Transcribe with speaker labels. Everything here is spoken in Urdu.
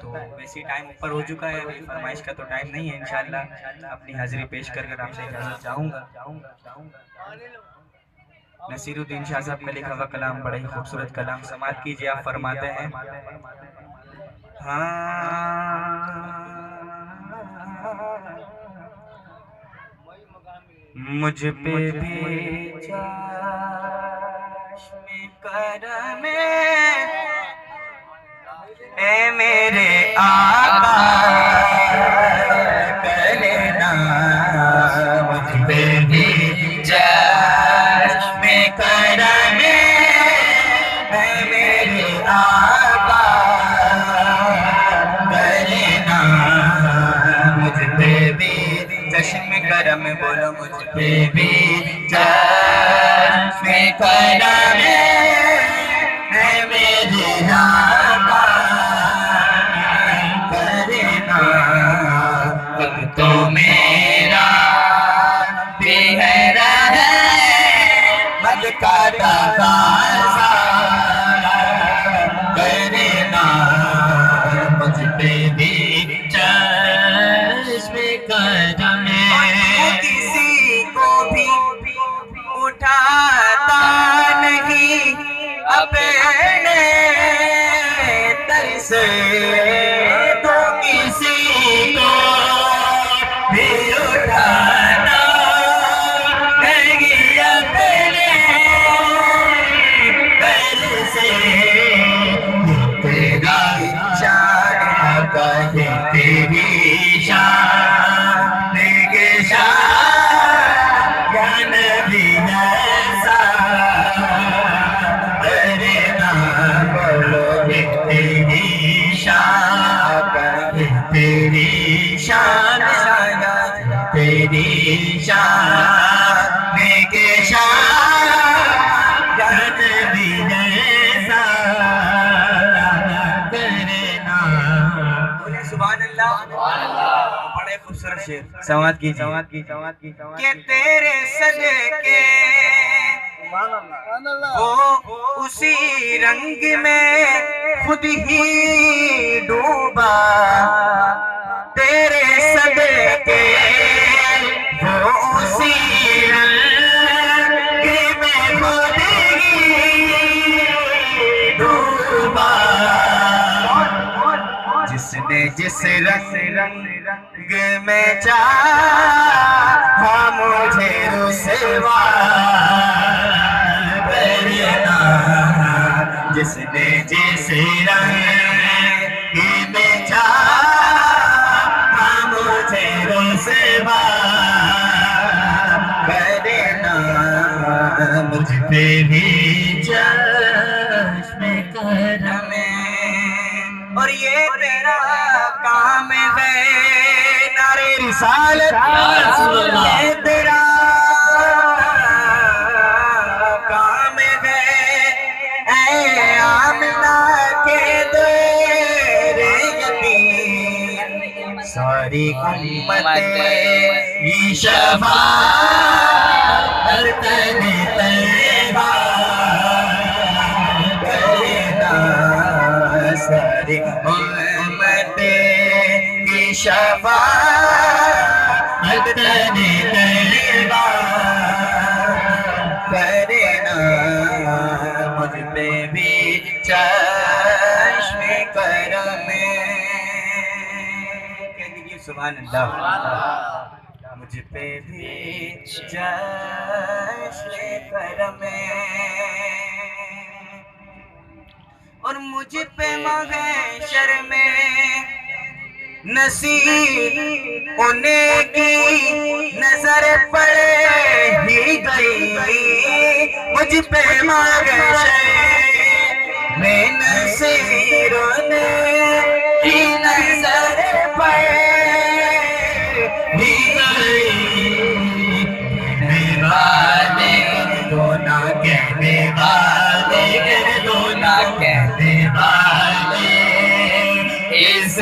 Speaker 1: تو ویسی ٹائم اوپر ہو چکا ہے، ابھی فرمائش کا تو ٹائم نہیں ہے، انشاءاللہ اپنی حاضری پیش کر کر آپ سے اجازت چاہوں گا۔ نصیر الدین شاہ صاحب کا لکھا ہوا کلام بڑا ہی خوبصورت کلام سماعت کیجیے۔ آپ فرماتے ہیں مجھ پہ بھی چشم کرم اے میرے آقا کرنا، مجھ پہ بھی چشم کرم اے میرے آقا کرنا، مجھ پہ بھی چشم کرم، بولو مجھ پہ بھی چشم کرم اے میرے آقا کرنا، اب تو میرا بھی ہے رحمت کا تقاضا کرنا، مجھ پہ بھی چشم کرم، کسی کو بھی اٹھاتا نہیں اپنے در سے، تو کسی کو بھی اٹھانا نہیں اپنے در سے، تیرا شان آقا ہے، تیری شان کے شان یا نبی ایسا کرنا، بولو گے تیری شان، تیری شان تیری شان کے شان یا نبی ایسا کرنا، بولے سبحان اللہ۔ بڑے خوبصورت شعر سماعت کی کہ تیرے صدقے وہ اسی رنگ میں خود ہی ڈوبا، تیرے صدقے وہ اسی رنگ میں خود ہی ڈوبا، جس نے جس رنگ میں چاہا مجھے رسوا کرنا، جس نے جس رنگ میں چاہا مجھے رسوا کرنا، مجھ پہ بھی چشم کرم، اور یہ تیرا کام ہے نعرے رسالت، یہ تیرا کام ہے اے آمنہ کے دیر یتیم، ساری امت کی شفاعت تنے طیبہ کرنا، ساری امت کی شفاعت تنے طیبہ کرنا، مجھ پہ بھی چشم کرم، کہہ دیجیے سبحان اللہ، مجھ پہ بھی چشم کرم، اور مجھ پہ محشر میں نصیب ہونے کی نظر پڑ ہی گئی، مجھ پہ محشر میں نصیب ہونے کی نظر پڑ ہی گئی، والے دو نہ کہنے والے، دو نہ کہنے والے اس